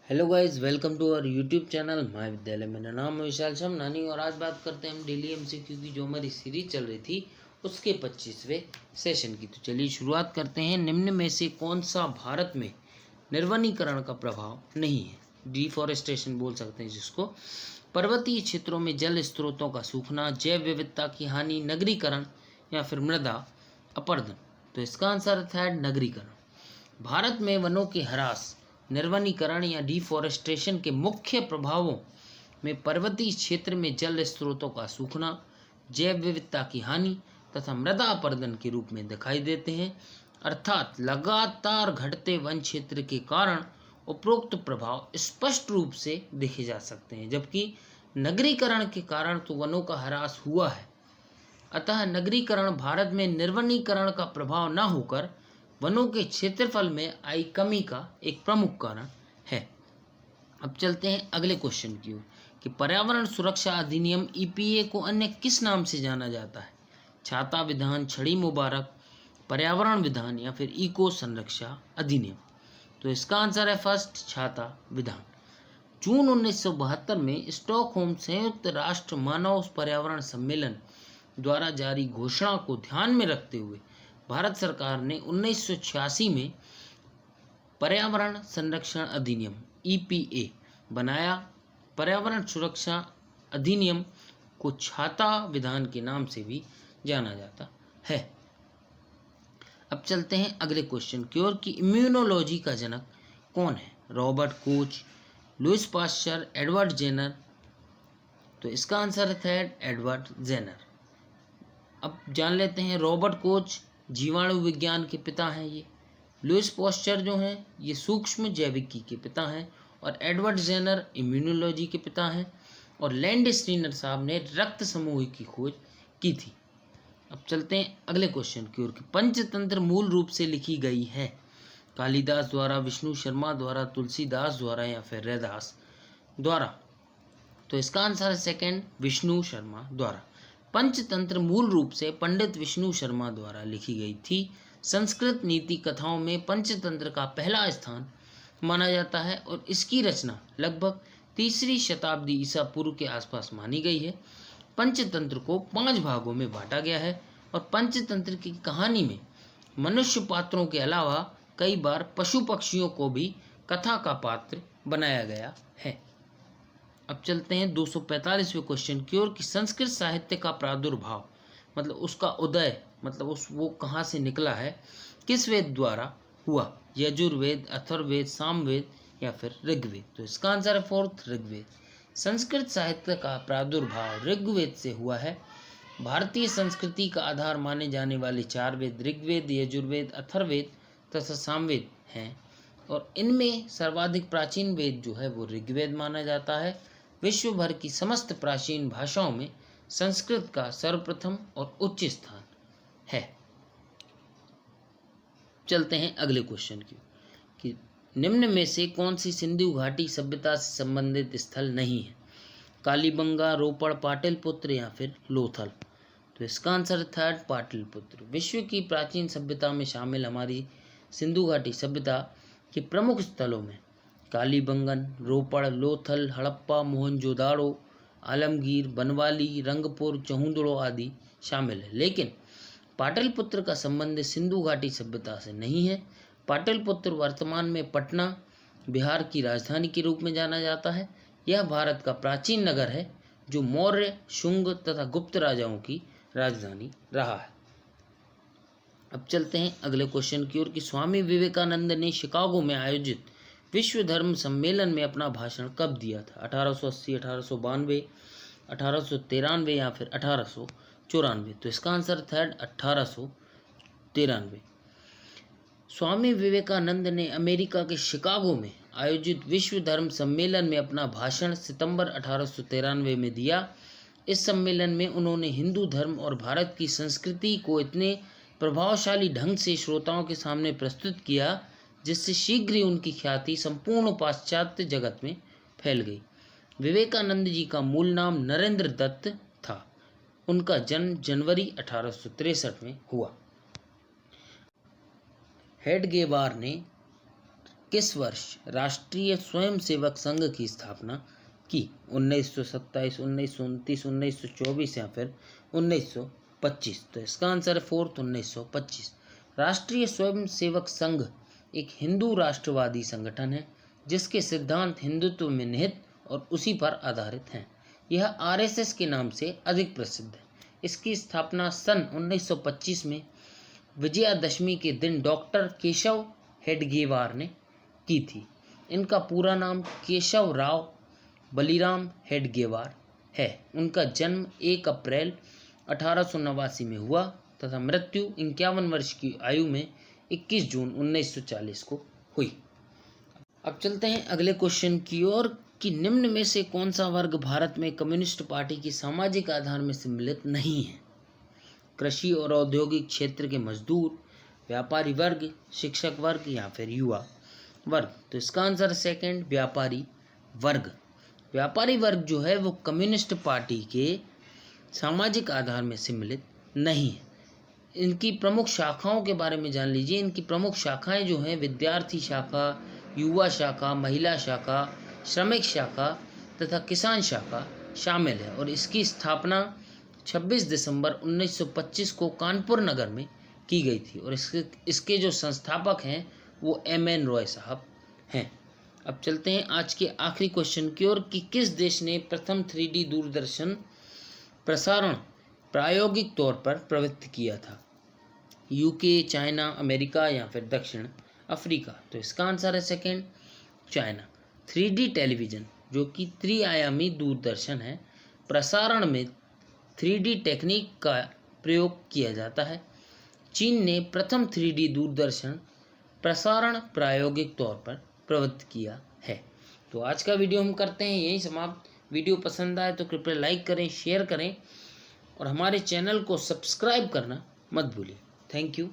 Hello guys, welcome to our YouTube channel my Vidyalaya. मेरा नाम है विशाल शमनानी और आज बात करते हैं हम डेली एमसीक्यू की जो हमारी सीरीज चल रही थी उसके 25वें सेशन की। तो चलिए शुरुआत करते हैं। निम्न में से कौन सा भारत में निर्वनीकरण का प्रभाव नहीं है? डिफॉरेस्टेशन बोल सकते हैं जिसको। पर्वतीय क्षेत्रों में जल स्रोतों का सूखना, जैव विविधता की हानि, नगरीकरण या फिर मृदा अपरदन। तो इसका आंसर है नगरीकरण। भारत में वनों के ह्रास, निर्वनीकरण या डिफॉरेस्टेशन के मुख्य प्रभावों में पर्वतीय क्षेत्र में जल स्रोतों का सूखना, जैव विविधता की हानि तथा मृदा अपरदन के रूप में दिखाई देते हैं। अर्थात लगातार घटते वन क्षेत्र के कारण उपरोक्त प्रभाव स्पष्ट रूप से देखे जा सकते हैं, जबकि नगरीकरण के कारण तो वनों का ह्रास हुआ है। अतः नगरीकरण भारत में निर्वनीकरण का प्रभाव न होकर वनों के क्षेत्रफल में आई कमी का एक प्रमुख कारण है। अब चलते हैं अगले क्वेश्चन की ओर कि पर्यावरण सुरक्षा अधिनियम ईपीए को अन्य किस नाम से जाना जाता है? छाता विधान, छड़ी मुबारक, पर्यावरण विधान या फिर इको संरक्षा अधिनियम। तो इसका आंसर है फर्स्ट, छाता विधान। जून 1972 में स्टॉकहोम संयुक्त राष्ट्र मानव पर्यावरण सम्मेलन द्वारा जारी घोषणा को ध्यान में रखते हुए भारत सरकार ने 1986 में पर्यावरण संरक्षण अधिनियम ईपीए बनाया। पर्यावरण सुरक्षा अधिनियम को छाता विधान के नाम से भी जाना जाता है। अब चलते हैं अगले क्वेश्चन की ओर कि इम्यूनोलॉजी का जनक कौन है? Robert Koch, Louis Pasteur, Edward Jenner. तो इसका आंसर है एडवर्ड जेनर। अब जान लेते हैं रॉबर्ट कोच जीवाणु विज्ञान के पिता हैं ये, लुईस पास्चर जो हैं ये सूक्ष्म जैविकी के पिता हैं और एडवर्ड जेनर इम्यूनोलॉजी के पिता हैं और लैंड स्टीनर साहब ने रक्त समूह की खोज की थी। अब चलते हैं अगले क्वेश्चन की ओर कि पंचतंत्र मूल रूप से लिखी गई है कालिदास द्वारा, विष्णु शर्मा द्वारा, तुलसीदास द्वारा या फिर रैदास द्वारा। तो इसका आंसर है सेकंड, विष्णु शर्मा द्वारा। पंचतंत्र मूल रूप से पंडित विष्णु शर्मा द्वारा लिखी गई थी। संस्कृत नीति कथाओं में पंचतंत्र का पहला स्थान माना जाता है और इसकी रचना लगभग 3री शताब्दी ईसा पूर्व के आसपास मानी गई है। पंचतंत्र को 5 भागों में बांटा गया है और पंचतंत्र की कहानी में मनुष्य पात्रों के अलावा कई बार पशु पक्षियों को भी कथा का पात्र बनाया गया है। अब चलते हैं 245वें क्वेश्चन की ओर कि संस्कृत साहित्य का प्रादुर्भाव मतलब उसका उदय वो कहाँ से निकला है, किस वेद द्वारा हुआ? यजुर्वेद, अथर्ववेद, सामवेद या फिर ऋग्वेद। तो इसका आंसर है फोर्थ, ऋग्वेद। संस्कृत साहित्य का प्रादुर्भाव ऋग्वेद से हुआ है। भारतीय संस्कृति का आधार माने जाने वाले 4 वेद ऋग्वेद, यजुर्वेद, अथर्ववेद तथा सामवेद हैं और इनमें सर्वाधिक प्राचीन वेद जो है वो ऋग्वेद माना जाता है। विश्व भर की समस्त प्राचीन भाषाओं में संस्कृत का सर्वप्रथम और उच्च स्थान है। चलते हैं अगले क्वेश्चन की कि निम्न में से कौन सी सिंधु घाटी सभ्यता से संबंधित स्थल नहीं है? कालीबंगा, रोपड़, पाटलिपुत्र या फिर लोथल। तो इसका आंसर थर्ड, पाटलिपुत्र। विश्व की प्राचीन सभ्यता में शामिल हमारी सिंधु घाटी सभ्यता के प्रमुख स्थलों में कालीबंगन, रोपड़, लोथल, हड़प्पा, मोहनजोदाड़ो, आलमगीर, बनवाली, रंगपुर, चहुंदड़ो आदि शामिल है। लेकिन पाटलिपुत्र का संबंध सिंधु घाटी सभ्यता से नहीं है। पाटलिपुत्र वर्तमान में पटना बिहार की राजधानी के रूप में जाना जाता है। यह भारत का प्राचीन नगर है जो मौर्य, शुंग तथा गुप्त राजाओं की राजधानी रहा है। अब चलते हैं अगले क्वेश्चन की ओर कि स्वामी विवेकानंद ने शिकागो में आयोजित विश्व धर्म सम्मेलन में अपना भाषण कब दिया था? 1880, 1892, 1893 या फिर 1894। तो इसका आंसर थर्ड, 1893। स्वामी विवेकानंद ने अमेरिका के शिकागो में आयोजित विश्व धर्म सम्मेलन में अपना भाषण सितंबर 1893 में दिया। इस सम्मेलन में उन्होंने हिंदू धर्म और भारत की संस्कृति को इतने प्रभावशाली ढंग से श्रोताओं के सामने प्रस्तुत किया जिससे शीघ्र ही उनकी ख्याति संपूर्ण पाश्चात्य जगत में फैल गई। विवेकानंद जी का मूल नाम नरेंद्र दत्त था। उनका जन्म जनवरी 1863 में हुआ। हेडगेवार ने किस वर्ष राष्ट्रीय स्वयंसेवक संघ की स्थापना की? 1927, 1929, 1924 या फिर 1925? तो इसका आंसर है फोर्थ, 1925। राष्ट्रीय स्वयंसेवक संघ एक हिंदू राष्ट्रवादी संगठन है जिसके सिद्धांत हिंदुत्व में निहित और उसी पर आधारित हैं। यह आरएसएस के नाम से अधिक प्रसिद्ध है। इसकी स्थापना सन 1925 में विजयादशमी के दिन डॉक्टर केशव हेडगेवार ने की थी। इनका पूरा नाम केशव राव बलिराम हेडगेवार है। उनका जन्म 1 अप्रैल 1889 में हुआ तथा मृत्यु 51 वर्ष की आयु में 21 जून 1940 को हुई। अब चलते हैं अगले क्वेश्चन की ओर कि निम्न में से कौन सा वर्ग भारत में कम्युनिस्ट पार्टी की सामाजिक आधार में सम्मिलित नहीं है? कृषि और औद्योगिक क्षेत्र के मजदूर, व्यापारी वर्ग, शिक्षक वर्ग या फिर युवा वर्ग? तो इसका आंसर सेकंड, व्यापारी वर्ग। व्यापारी वर्ग जो है वो कम्युनिस्ट पार्टी के सामाजिक आधार में सम्मिलित नहीं है। इनकी प्रमुख शाखाओं के बारे में जान लीजिए। इनकी प्रमुख शाखाएं जो हैं विद्यार्थी शाखा, युवा शाखा, महिला शाखा, श्रमिक शाखा तथा किसान शाखा शामिल है और इसकी स्थापना 26 दिसंबर 1925 को कानपुर नगर में की गई थी और इसके जो संस्थापक हैं वो एम.एन. रॉय साहब हैं। अब चलते हैं आज के आखिरी क्वेश्चन की ओर कि किस देश ने प्रथम 3D दूरदर्शन प्रसारण प्रायोगिक तौर पर प्रवृत्त किया था? यूके, चाइना, अमेरिका या फिर दक्षिण अफ्रीका? तो इसका आंसर है सेकंड, चाइना। 3D टेलीविज़न जो कि त्रिआयामी दूरदर्शन है, प्रसारण में 3D टेक्निक का प्रयोग किया जाता है। चीन ने प्रथम 3D दूरदर्शन प्रसारण प्रायोगिक तौर पर प्रवृत्त किया है। तो आज का वीडियो हम करते हैं यहीं समाप्त। वीडियो पसंद आए तो कृपया लाइक करें, शेयर करें और हमारे चैनल को सब्सक्राइब करना मत भूलिए। Thank you.